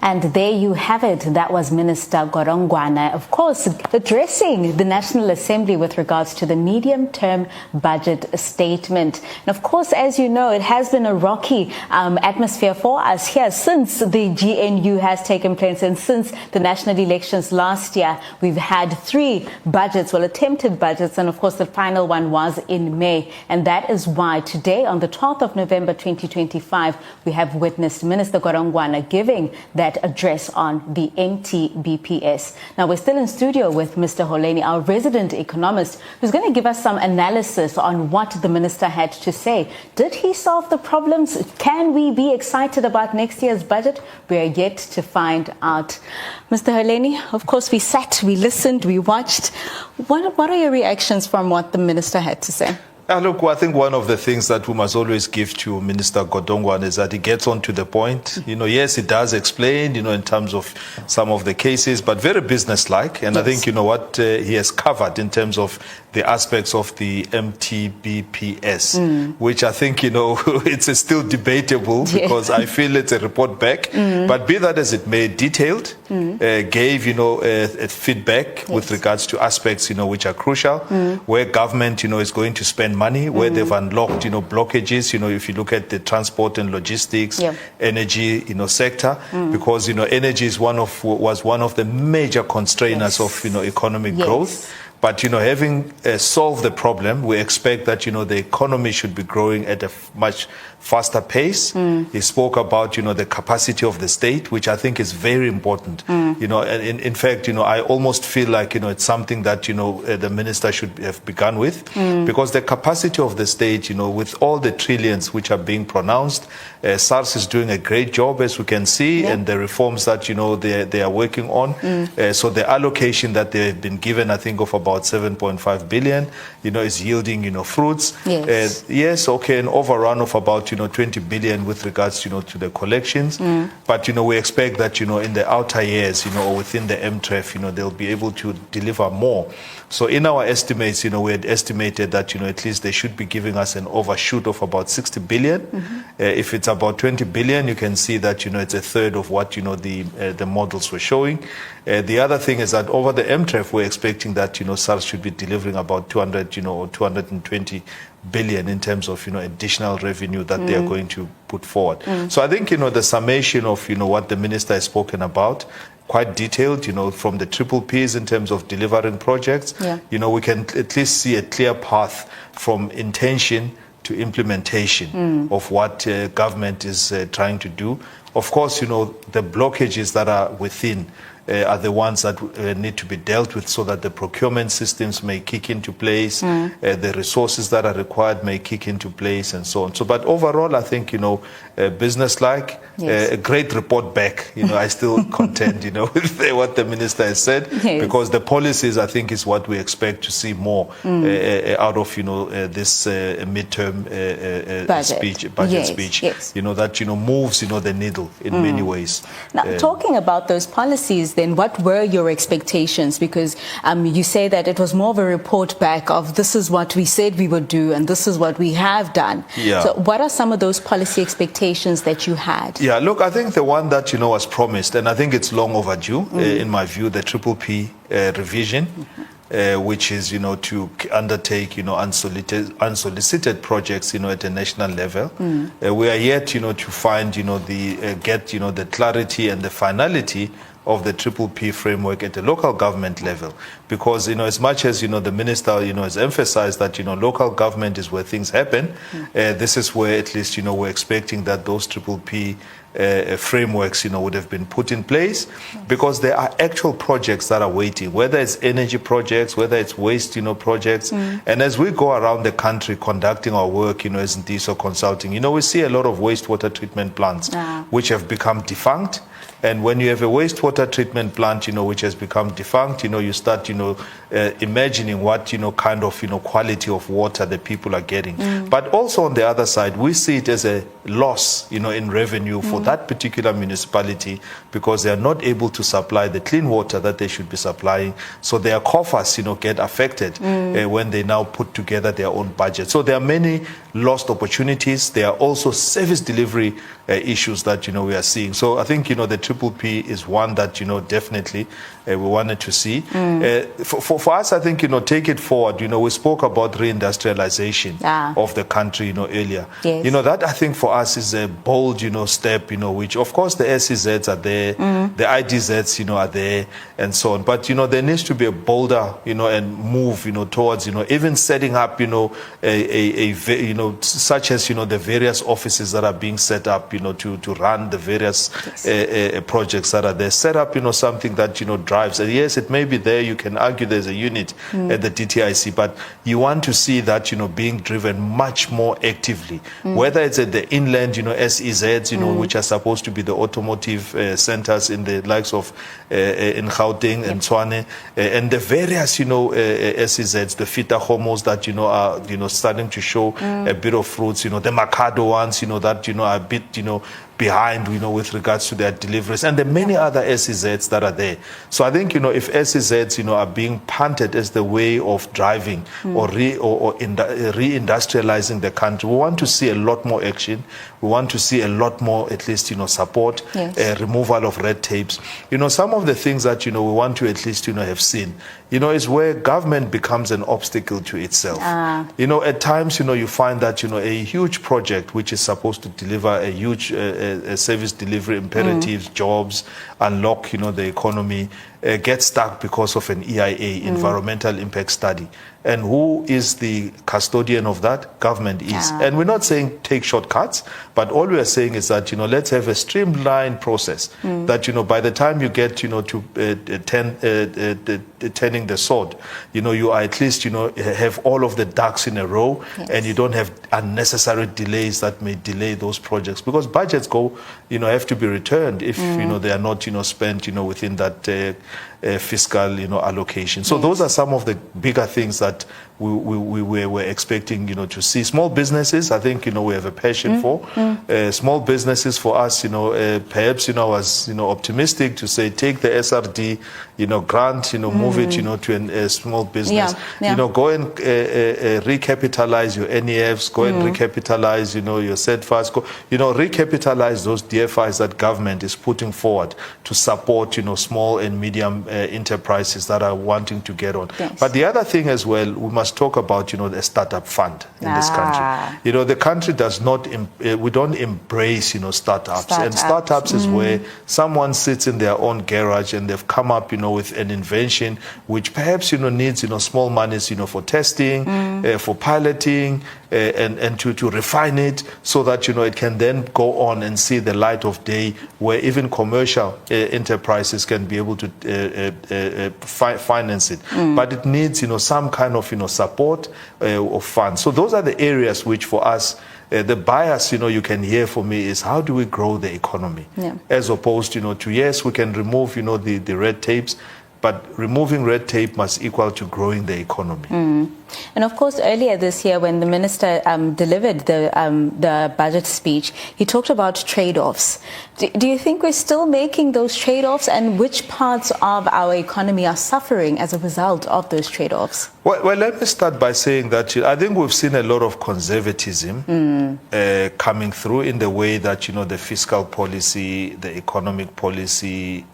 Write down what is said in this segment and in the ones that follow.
And there you have it. That was Minister Godongwana, of course, addressing the National Assembly with regards to the medium-term budget statement. And of course, as you know, it has been a rocky atmosphere for us here since the GNU has taken place and since the national elections last year. We've had 3 budgets, well, attempted budgets, and of course, the final one was in May. And that is why today, on the 12th of November 2025, we have witnessed Minister Godongwana giving that address on the MTBPS. Now, we're still in studio with Mr. Holeni, our resident economist, who's going to give us some analysis on what the minister had to say. Did he solve the problems? Can we be excited about next year's budget? We are yet to find out. Mr. Holeni, of course, we sat, we listened, we watched. What are your reactions from what the minister had to say? Look, I think one of the things that we must always give to Minister Godongwana is that he gets on to the point. Yes, he does explain, in terms of some of the cases, but very businesslike. And yes. I think, what he has covered in terms of the aspects of the MTBPS, which I think, it's still debatable because I feel it's a report back. But be that as it may, detailed, gave, a feedback with regards to aspects, which are crucial, where government, is going to spend money, where they've unlocked, blockages, if you look at the transport and logistics, energy, sector, because, energy is was one of the major constrainers of, economic growth. But, having solved the problem, we expect that, the economy should be growing at a much faster pace. He spoke about, the capacity of the state, which I think is very important. And in fact, I almost feel like, it's something that, the minister should have begun with, because the capacity of the state, with all the trillions which are being pronounced, SARS is doing a great job, as we can see, and the reforms that, they are working on. So the allocation that they've been given, I think, of about 7.5 billion, is yielding, fruits. Yes, okay, an overrun of about, 20 billion with regards, to the collections. But, we expect that, in the outer years, or within the MTREF, they'll be able to deliver more. So in our estimates, we had estimated that, at least they should be giving us an overshoot of about 60 billion. If it's about 20 billion, you can see that, it's a third of what, the models were showing. The other thing is that over the MTREF, we're expecting that, SARS should be delivering about 200, or 220 billion in terms of, additional revenue that they are going to put forward. So I think, the summation of, what the minister has spoken about, quite detailed, from the triple Ps in terms of delivering projects. We can at least see a clear path from intention to implementation of what government is trying to do. Of course, the blockages that are within are the ones that need to be dealt with so that the procurement systems may kick into place, the resources that are required may kick into place, and so on. So, but overall, I think, business-like, a great report back. I still contend, with what the minister has said, because the policies, I think, is what we expect to see more out of, this midterm budget speech, that, moves, the needle in many ways. Now, talking about those policies, then what were your expectations? Because you say that it was more of a report back of this is what we said we would do and this is what we have done. So what are some of those policy expectations that you had? Look, I think the one that, was promised, and I think it's long overdue, in my view, the triple P revision, which is, to undertake, unsolicited projects, at a national level. We are yet, to find, the clarity and the finality of the triple P framework at the local government level, because as much as the minister has emphasized that local government is where things happen, this is where at least we're expecting that those triple P frameworks would have been put in place, because there are actual projects that are waiting, whether it's energy projects, whether it's waste projects. And as we go around the country conducting our work as DSO consulting, we see a lot of wastewater treatment plants which have become defunct. And when you have a wastewater treatment plant, which has become defunct, you start, imagining what, kind of, quality of water the people are getting. But also on the other side, we see it as a loss, in revenue for that particular municipality because they are not able to supply the clean water that they should be supplying. So their coffers, get affected when they now put together their own budget. So there are many lost opportunities. There are also service delivery issues that, we are seeing. So I think, the Triple P is one that, definitely we wanted to see. For us, I think, take it forward. We spoke about reindustrialization of the country, earlier. Yes. That I think for us is a bold, step, which of course the SEZs are there, the IDZs, are there and so on. But, there needs to be a bolder, and move, towards, even setting up, such as, the various offices that are being set up, to run the various projects that are there. Set up, something that, drives. And yes, it may be there. You can argue there's a unit at the DTIC, but you want to see that, being driven much more actively, whether it's at the inland, SEZs, which are supposed to be the automotive centers in the likes of in Gauteng and Tshwane, and the various, SEZs, the Fita homos that, are, starting to show a bit of fruits, the Mercado ones, that, are a bit, behind, with regards to their deliveries, and the many other SEZs that are there. So I think, if SEZs, are being punted as the way of driving or reindustrializing the country, we want to see a lot more action. We want to see a lot more, at least, support, removal of red tapes. Some of the things that, we want to at least, have seen, is where government becomes an obstacle to itself. At times, you find that, a huge project which is supposed to deliver a huge service delivery imperatives, jobs, unlock, the economy, gets stuck because of an EIA, environmental impact study. And who is the custodian of that? Government is. And we're not saying take shortcuts, but all we are saying is that, let's have a streamlined process that, by the time you get, to turning the sword, you are at least, have all of the ducks in a row, and you don't have unnecessary delays that may delay those projects, because budgets have to be returned if, they are not, spent, within that fiscal, allocation. So those are some of the bigger things that we were expecting, to see. Small businesses, I think, we have a passion for. Small businesses for us, perhaps, I was, optimistic to say, take the SRD, grant, move it, to a small business. Go and recapitalize your NEFs, go and recapitalize, your SEDFAs, recapitalize those DFIs that government is putting forward to support, small and medium enterprises that are wanting to get on. But the other thing as well, we must talk about, the startup fund in this country. The country does not, we don't embrace, startups. And startups is where someone sits in their own garage and they've come up, with an invention which perhaps, needs, small monies, for testing, for piloting, and to refine it so that, it can then go on and see the light of day, where even commercial enterprises can be able to finance it. But it needs, some kind of, support of funds. So those are the areas which for us, the bias, you can hear for me is how do we grow the economy? As opposed, to yes, we can remove, the red tapes, but removing red tape must equal to growing the economy. And of course, earlier this year, when the minister delivered the budget speech, he talked about trade-offs. Do you think we're still making those trade-offs, and which parts of our economy are suffering as a result of those trade-offs? Well, let me start by saying that I think we've seen a lot of conservatism coming through in the way that, the fiscal policy, the economic policy.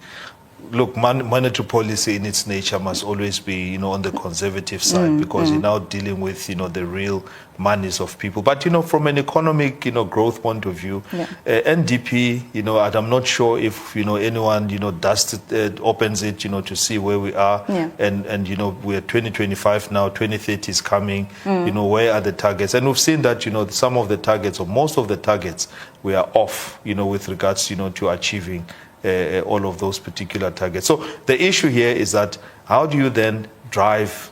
Look, monetary policy in its nature must always be, on the conservative side, because you're now dealing with, the real monies of people. But, from an economic, growth point of view, NDP, and I'm not sure if, anyone, opens it, to see where we are. And we're 2025 now, 2030 is coming, where are the targets? And we've seen that, some of the targets, or most of the targets, we are off, with regards, to achieving all of those particular targets. So the issue here is that how do you then drive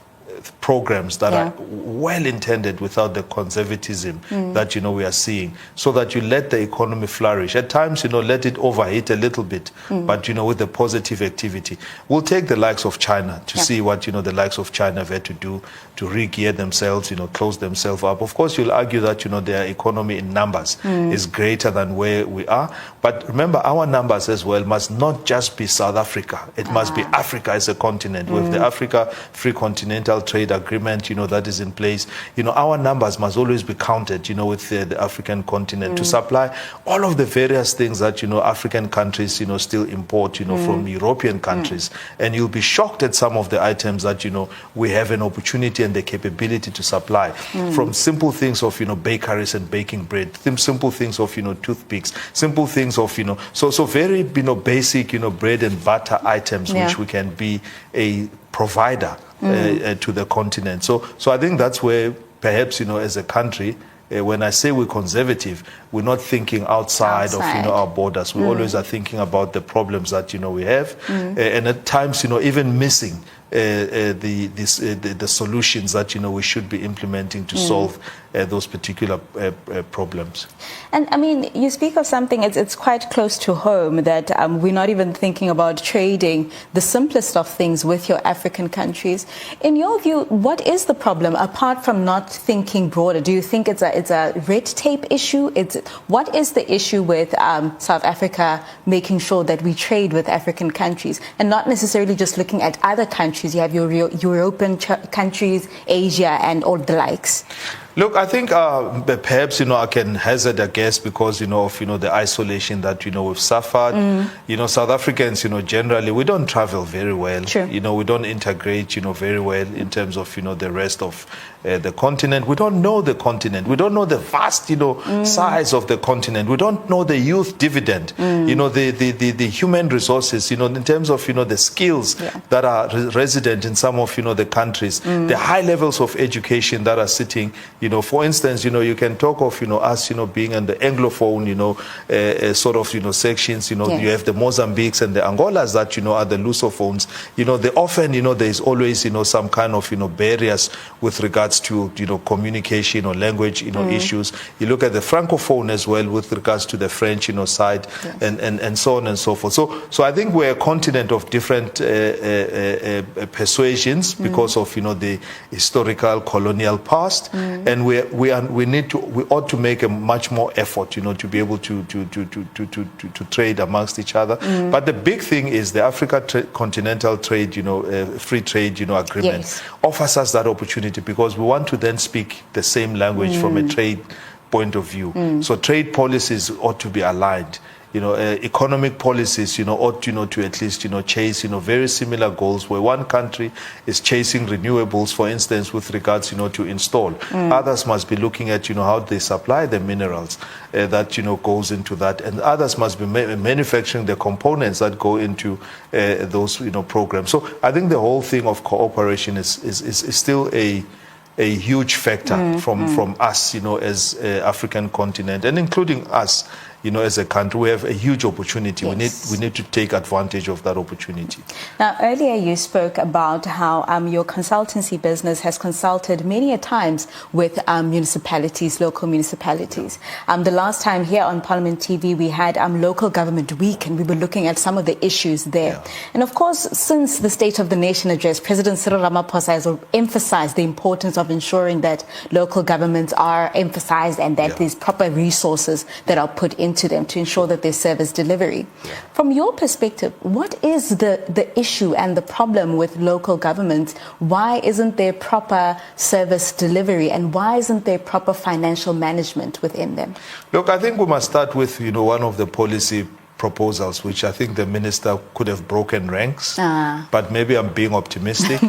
programs that are well intended without the conservatism that we are seeing, so that you let the economy flourish. At times, let it overheat a little bit, but with the positive activity. We'll take the likes of China to see what the likes of China have had to do to re-gear themselves, close themselves up. Of course, you'll argue that their economy in numbers is greater than where we are, but remember, our numbers as well must not just be South Africa. It must be Africa as a continent. With the Africa Free Continental Trade Agreement, that is in place, our numbers must always be counted, with the African continent to supply all of the various things that, African countries, still import, from European countries. And you'll be shocked at some of the items that, we have an opportunity and the capability to supply, from simple things of, bakeries and baking bread, simple things of, toothpicks, simple things of, so very, basic, bread and butter items, which we can be a provider to the continent. So I think that's where perhaps, as a country, when I say we're conservative, we're not thinking outside of our borders. We always are thinking about the problems that we have, and at times even missing the solutions that we should be implementing to solve those particular problems. And I mean, you speak of something, it's quite close to home, that we're not even thinking about trading the simplest of things with your African countries. In your view, what is the problem apart from not thinking broader? Do you think it's a red tape issue? What is the issue with South Africa making sure that we trade with African countries and not necessarily just looking at other countries? You have your European countries, Asia, and all the likes. Look, I think perhaps, I can hazard a guess because, of, the isolation that, we've suffered. South Africans, generally, we don't travel very well. Sure. We don't integrate, very well in terms of, the rest of the continent. We don't know the continent. We don't know the vast, size of the continent. We don't know the youth dividend, the human resources, in terms of, the skills that are resident in some of, the countries, the high levels of education that are sitting. For instance, you can talk of, us, being in the Anglophone, sort of, sections, you have the Mozambiques and the Angolas that, are the Lusophones. They often, there is always, some kind of, barriers with regards to, communication or language, issues. You look at the Francophone as well with regards to the French, side and so on and so forth. So I think we're a continent of different persuasions because of, the historical colonial past. And we ought to make a much more effort, to be able to trade amongst each other. But the big thing is the Africa Continental Trade, free trade, agreement offers us that opportunity because we want to then speak the same language from a trade point of view. So trade policies ought to be aligned. Economic policies, ought, to at least, chase, very similar goals where one country is chasing renewables, for instance, with regards, to install. Others must be looking at, how they supply the minerals that, goes into that. And others must be manufacturing the components that go into those, programs. So I think the whole thing of cooperation is still a huge factor from us, as African continent, and including us, as a country. We have a huge opportunity. We need to take advantage of that opportunity. Now, earlier you spoke about how your consultancy business has consulted many a times with municipalities, local municipalities. The last time here on Parliament TV, we had Local Government Week, and we were looking at some of the issues there. And of course, since the State of the Nation address, President Cyril Ramaphosa has emphasized the importance of ensuring that local governments are emphasized and that there's proper resources that are put into them to ensure that there's service delivery. From your perspective, what is the issue and the problem with local governments? Why isn't there proper service delivery, and why isn't there proper financial management within them? Look, I think we must start with, one of the policy proposals, which I think the minister could have broken ranks, but maybe I'm being optimistic.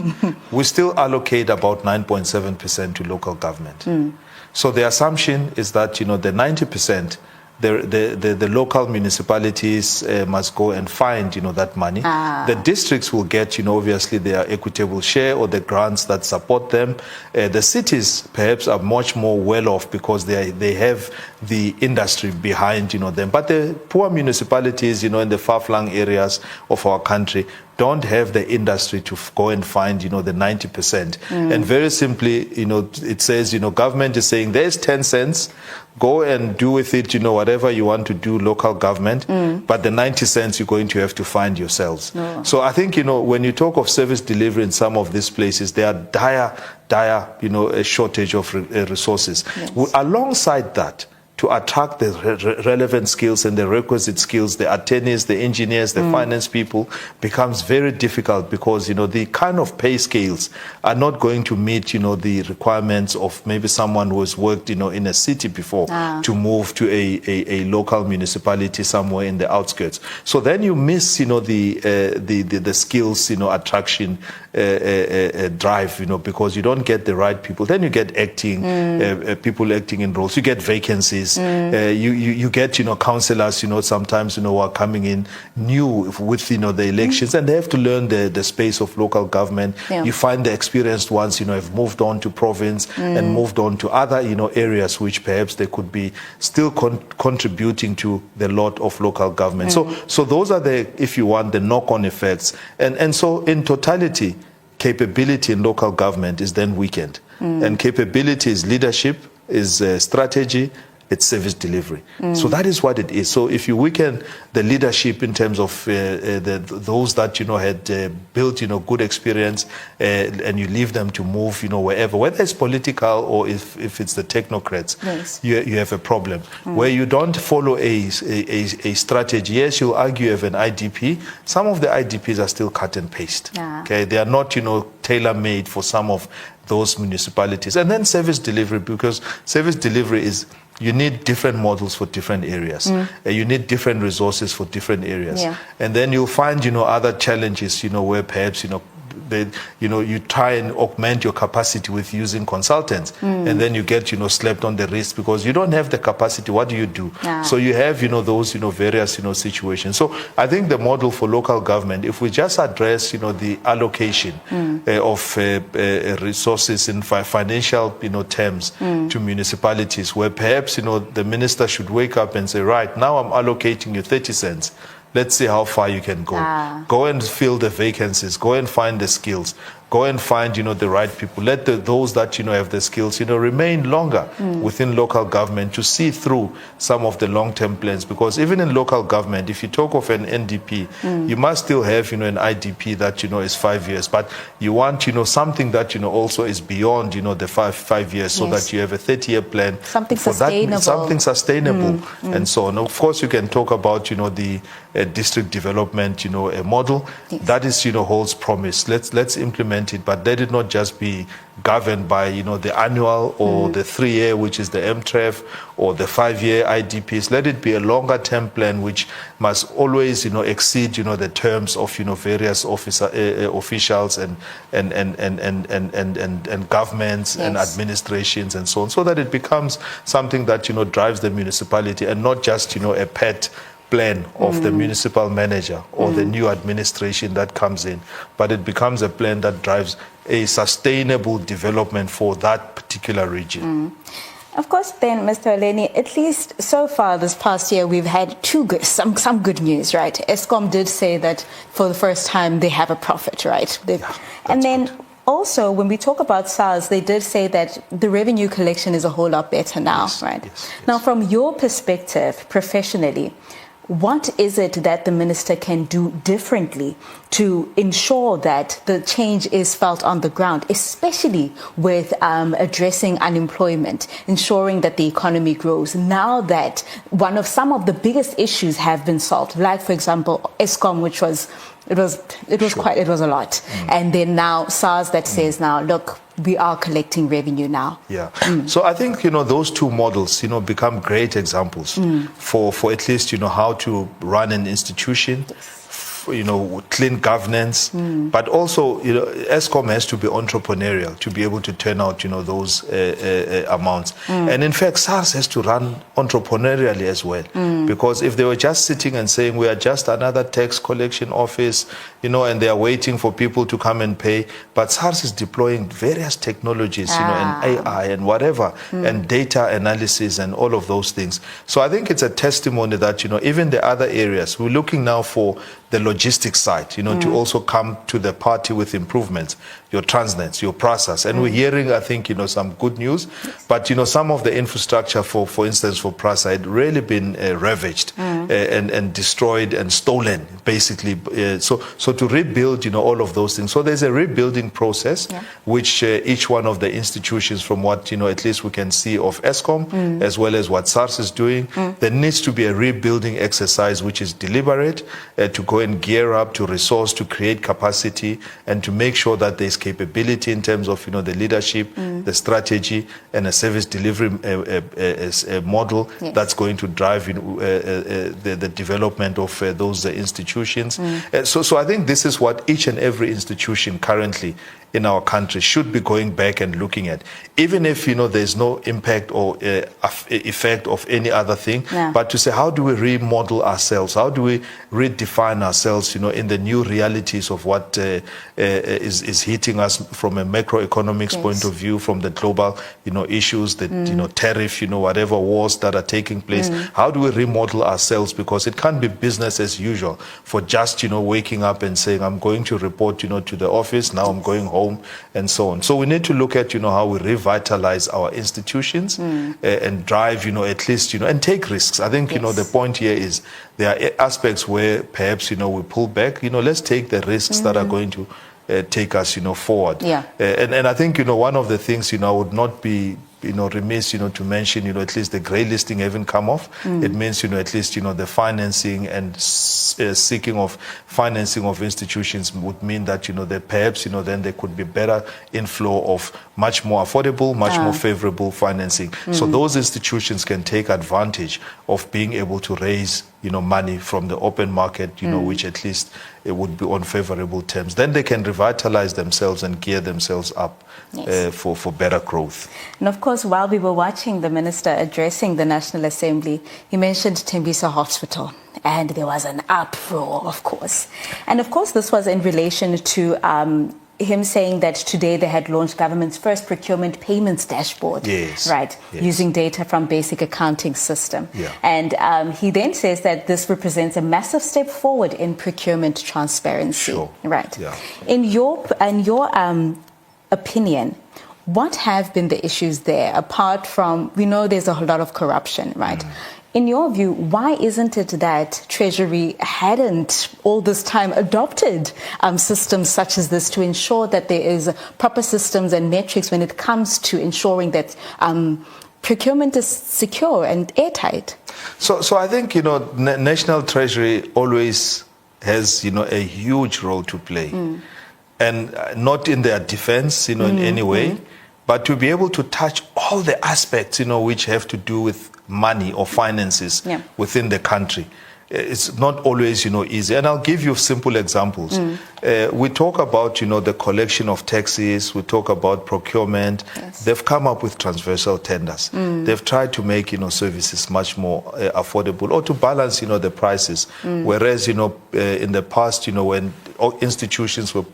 We still allocate about 9.7% to local government. So the assumption is that, the 90% the local municipalities must go and find, that money. The districts will get, obviously their equitable share or the grants that support them. The cities perhaps are much more well off because they have the industry behind, them. But the poor municipalities, in the far-flung areas of our country don't have the industry to go and find, the 90%. And very simply, it says, government is saying there's 10 cents, go and do with it, whatever you want to do, local government, but the 90 cents you're going to have to find yourselves. So I think, when you talk of service delivery in some of these places, there are dire, a shortage of resources. Yes. Alongside that, to attract the relevant skills and the requisite skills, the attorneys, the engineers, the finance people, becomes very difficult because, the kind of pay scales are not going to meet, the requirements of maybe someone who has worked, in a city before to move to a local municipality somewhere in the outskirts. So then you miss, the skills, attraction drive, because you don't get the right people. Then you get people acting in roles. You get vacancies. You get, councillors, sometimes, who are coming in new with, the elections, and they have to learn the space of local government. You find the experienced ones, have moved on to province and moved on to other, areas which perhaps they could be still contributing to the lot of local government. So those are if you want, the knock-on effects. And so in totality, capability in local government is then weakened. And capability is leadership, is strategy, it's service delivery. So that is what it is. So if you weaken the leadership in terms of those that had built good experience, and you leave them to move wherever, whether it's political or if it's the technocrats, you have a problem. Where you don't follow a strategy. Yes, you'll argue you have an IDP. Some of the IDPs are still cut and paste. Okay, they are not tailor-made for some of those municipalities. And then service delivery, because service delivery is, you need different models for different areas. You need different resources for different areas. And then you'll find, other challenges, where perhaps, you try and augment your capacity with using consultants, and then you get, slapped on the wrist because you don't have the capacity. What do you do? So you have, those, various, situations. So I think the model for local government, if we just address, the allocation of resources in financial, terms to municipalities, where perhaps, the minister should wake up and say, right, now I'm allocating you 30 cents. Let's see how far you can go. Go and fill the vacancies. Go and find the skills. Go and find, the right people. Let those that, have the skills, remain longer within local government to see through some of the long-term plans. Because even in local government, if you talk of an NDP, you must still have, an IDP that, is 5 years. But you want, something that, also is beyond, the five years, so that you have a 30-year plan. Something sustainable. And so on. Of course, you can talk about, the district development, model. That is, holds promise. Let's implement it, but let it not just be governed by, the annual or the 3-year, which is the MTREF, or the 5-year IDPs. Let it be a longer-term plan, which must always, exceed, the terms of, various officials and governments and administrations and so on, so that it becomes something that, drives the municipality and not just, a pet plan of the municipal manager or the new administration that comes in, but it becomes a plan that drives a sustainable development for that particular region. Of course, then, Mr. Holeni, at least so far this past year, we've had some good news, right? Eskom did say that for the first time they have a profit, right? And then also, when we talk about SARS, they did say that the revenue collection is a whole lot better now, right? Now, from your perspective, professionally, what is it that the minister can do differently to ensure that the change is felt on the ground, especially with addressing unemployment, ensuring that the economy grows, now that some of the biggest issues have been solved, like, for example, Eskom, which was it was a lot. And then now SARS that says now, look, we are collecting revenue now. So I think, those two models, become great examples for at least, how to run an institution clean governance, but also, ESCOM has to be entrepreneurial to be able to turn out, those amounts. And in fact, SARS has to run entrepreneurially as well, because if they were just sitting and saying we are just another tax collection office, and they are waiting for people to come and pay, but SARS is deploying various technologies, and AI and whatever, and data analysis and all of those things. So I think it's a testimony that, even the other areas, we're looking now for the logistics side, to also come to the party with improvements, your Transnets, your process. And we're hearing, I think, some good news, but, some of the infrastructure, for instance, for PRASA had really been ravaged and destroyed and stolen, basically. So to rebuild, all of those things. So there's a rebuilding process, which each one of the institutions, from what, at least we can see of ESCOM, as well as what SARS is doing, there needs to be a rebuilding exercise, which is deliberate, to go and gear up, to resource, to create capacity, and to make sure that there's capability in terms of, the leadership, the strategy, and a service delivery model that's going to drive the development of those institutions. So I think this is what each and every institution currently in our country should be going back and looking at, even if there's no impact or effect of any other thing, but to say, how do we remodel ourselves, how do we redefine ourselves in the new realities of what is hitting us from a macroeconomics point of view, from the global issues, the tariff, whatever wars that are taking place. How do we remodel ourselves, because it can't be business as usual for just waking up and saying, I'm going to report to the office, now I'm going home, and so on. So we need to look at how we revitalize our institutions and drive at least and take risks. I think the point here is there are aspects where perhaps we pull back. Let's take the risks that are going to take us forward. And I think one of the things I would not be remiss to mention at least the grey listing haven't come off. It means at least the financing and seeking of financing of institutions would mean that that perhaps then there could be better inflow of much more affordable, much more favorable financing. So those institutions can take advantage of being able to raise money from the open market, which at least it would be on favorable terms. Then they can revitalize themselves and gear themselves up for better growth. And of course, while we were watching the minister addressing the National Assembly, he mentioned Tembisa Hospital, and there was an uproar, of course. And of course, this was in relation to him saying that today they had launched government's first procurement payments dashboard, using data from basic accounting system. And he then says that this represents a massive step forward in procurement transparency. In your opinion, what have been the issues there, apart from, we know there's a whole lot of corruption, In your view, why isn't it that Treasury hadn't all this time adopted systems such as this to ensure that there is proper systems and metrics when it comes to ensuring that procurement is secure and airtight? So I think, National Treasury always has, a huge role to play. And not in their defense, in any way, but to be able to touch all the aspects, which have to do with money or finances within the country. It's not always, easy. And I'll give you simple examples. We talk about, the collection of taxes. We talk about procurement. They've come up with transversal tenders. They've tried to make, services much more affordable, or to balance, the prices. Whereas, in the past, when institutions were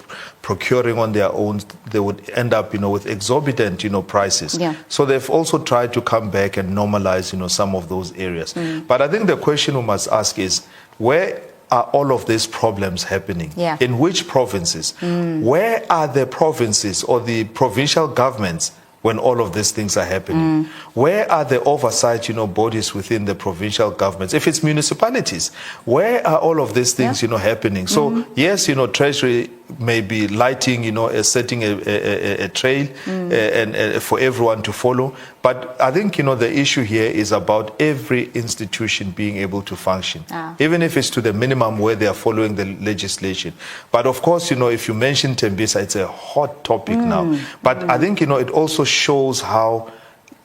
procuring on their own, they would end up, with exorbitant, prices. So they've also tried to come back and normalize, some of those areas. But I think the question we must ask is, where are all of these problems happening? In which provinces? Where are the provinces or the provincial governments when all of these things are happening? Where are the oversight, bodies within the provincial governments? If it's municipalities, where are all of these things, happening? So yes, Treasury may be lighting, setting a trail and for everyone to follow. But I think, the issue here is about every institution being able to function, even if it's to the minimum where they are following the legislation. But of course, if you mention Tembisa, it's a hot topic now. But I think, it also shows how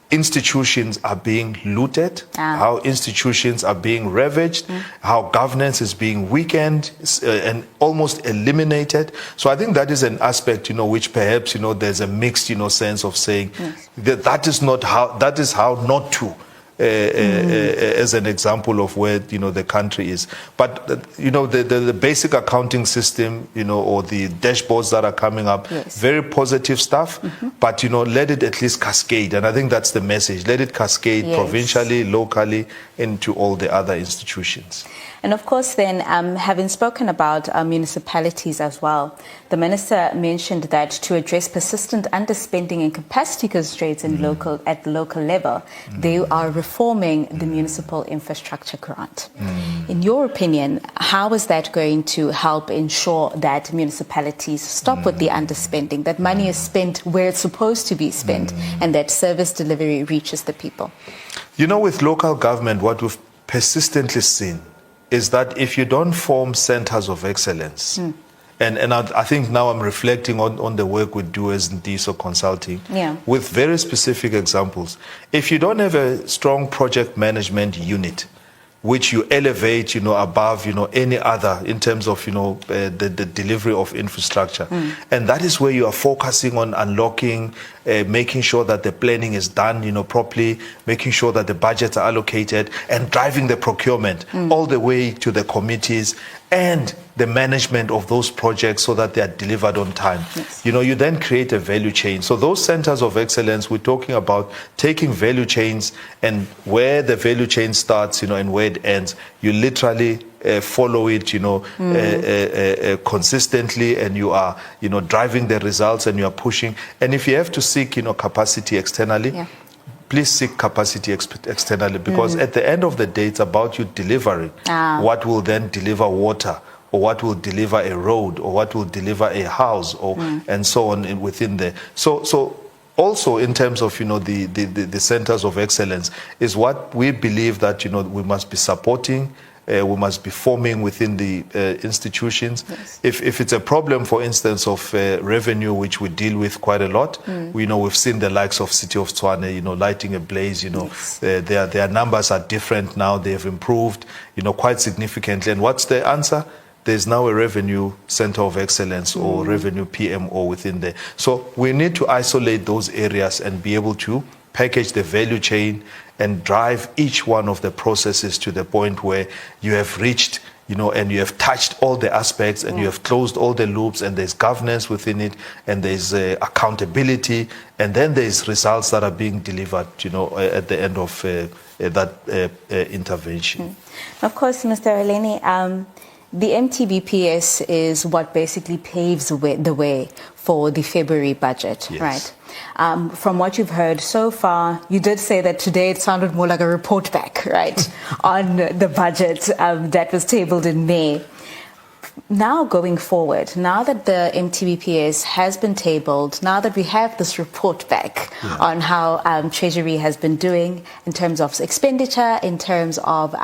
institutions are being looted, how institutions are being ravaged, how governance is being weakened and almost eliminated. So I think that is an aspect, which perhaps, there's a mixed, sense of saying that is how not to. As an example of where the country is, but the basic accounting system, or the dashboards that are coming up, very positive stuff. But let it at least cascade, and I think that's the message. Let it cascade provincially, locally, into all the other institutions. And of course, then, having spoken about municipalities as well, the minister mentioned that to address persistent underspending and capacity constraints at the local level, they are reforming the municipal infrastructure grant. In your opinion, how is that going to help ensure that municipalities stop with the underspending, that money is spent where it's supposed to be spent, and that service delivery reaches the people? With local government, what we've persistently seen is that if you don't form centers of excellence, and I think now I'm reflecting on the work we do as DSO Consulting, with very specific examples. If you don't have a strong project management unit, which you elevate, above, any other in terms of, the delivery of infrastructure. And that is where you are focusing on unlocking, making sure that the planning is done, properly, making sure that the budgets are allocated, and driving the procurement all the way to the committees and the management of those projects so that they are delivered on time. You then create a value chain. So those centers of excellence, we're talking about taking value chains, and where the value chain starts, and where it ends, you literally follow it, consistently, and you are, driving the results, and you are pushing. And if you have to seek, capacity externally, please seek capacity externally, because at the end of the day, it's about you delivering what will then deliver water, or what will deliver a road, or what will deliver a house, or and so on within there. So also in terms of the centers of excellence is what we believe that we must be supporting. We must be forming within the institutions. If it's a problem, for instance, of revenue, which we deal with quite a lot, we've seen the likes of City of Tshwane, lighting a blaze. Their numbers are different now. They have improved, quite significantly. And what's the answer? There's now a revenue center of excellence, or revenue PMO within there. So we need to isolate those areas and be able to package the value chain and drive each one of the processes to the point where you have reached, and you have touched all the aspects, and you have closed all the loops, and there's governance within it, and there's accountability, and then there's results that are being delivered, at the end of that intervention. Of course, Mr. Holeni, the MTBPS is what basically paves the way for the February budget, right? From what you've heard so far, you did say that today it sounded more like a report back, right, on the budget that was tabled in May. Now going forward, now that the MTBPS has been tabled, now that we have this report back on how Treasury has been doing in terms of expenditure, in terms of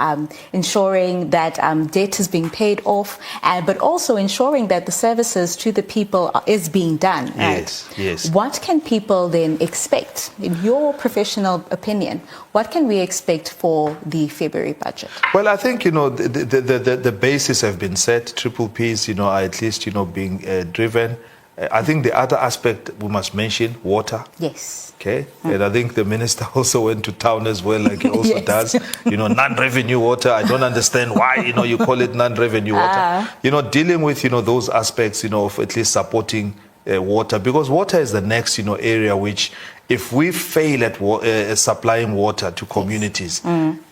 ensuring that debt is being paid off, but also ensuring that the services to the people is being done, right? Yes. What can people then expect, in your professional opinion? What can we expect for the February budget? Well, I think, the bases have been set. Triple Ps, are at least, being driven. I think the other aspect we must mention, water. Yes. Okay. And I think the minister also went to town as well, like he also does. Non-revenue water. I don't understand why, you call it non-revenue water. Dealing with, those aspects, of at least supporting water, because water is the next, area which, if we fail at supplying water to communities,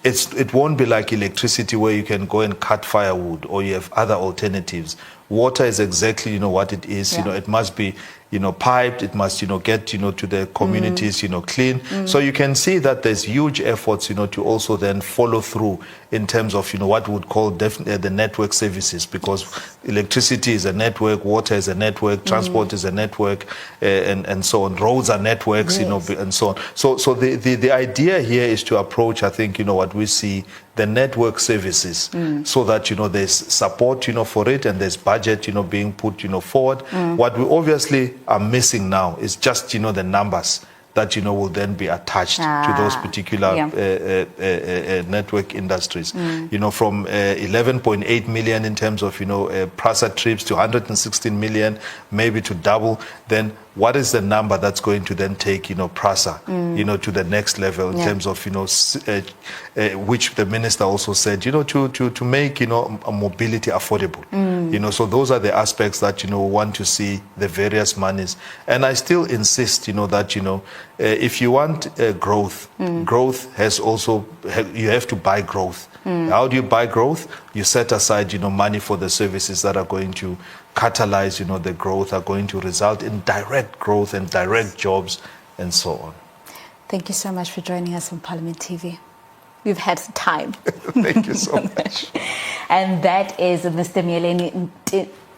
it won't be like electricity where you can go and cut firewood, or you have other alternatives. Water is exactly, what it is. It must be, piped. It must, get, to the communities, clean. So you can see that there's huge efforts, to also then follow through in terms of, what we would call the network services, because electricity is a network, water is a network, transport is a network, and so on. Roads are networks, and so on. So the idea here is to approach, I think, what we see, the network services, so that, there's support, for it, and there's budget, being put, forward. What we obviously are missing now is just, the numbers that, will then be attached to those particular network industries. From 11.8 million in terms of, PRASA trips to 116 million, maybe to double, then what is the number that's going to then take, PRASA, to the next level in terms of, which the minister also said, to make, a mobility affordable. So those are the aspects that, want to see the various monies. And I still insist, that, if you want growth, growth has also, you have to buy growth. How do you buy growth? You set aside, money for the services that are going to catalyze, the growth, are going to result in direct growth and direct jobs and so on. Thank you so much for joining us on Parliament TV. We've had time. Thank you so much. And that is Mr.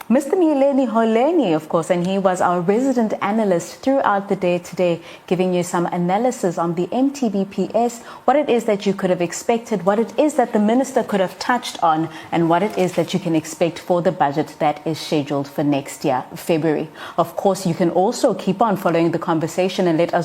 Miyelani Holeni, of course, and he was our resident analyst throughout the day today, giving you some analysis on the MTBPS, what it is that you could have expected, what it is that the minister could have touched on, and what it is that you can expect for the budget that is scheduled for next year, February. Of course, you can also keep on following the conversation and let us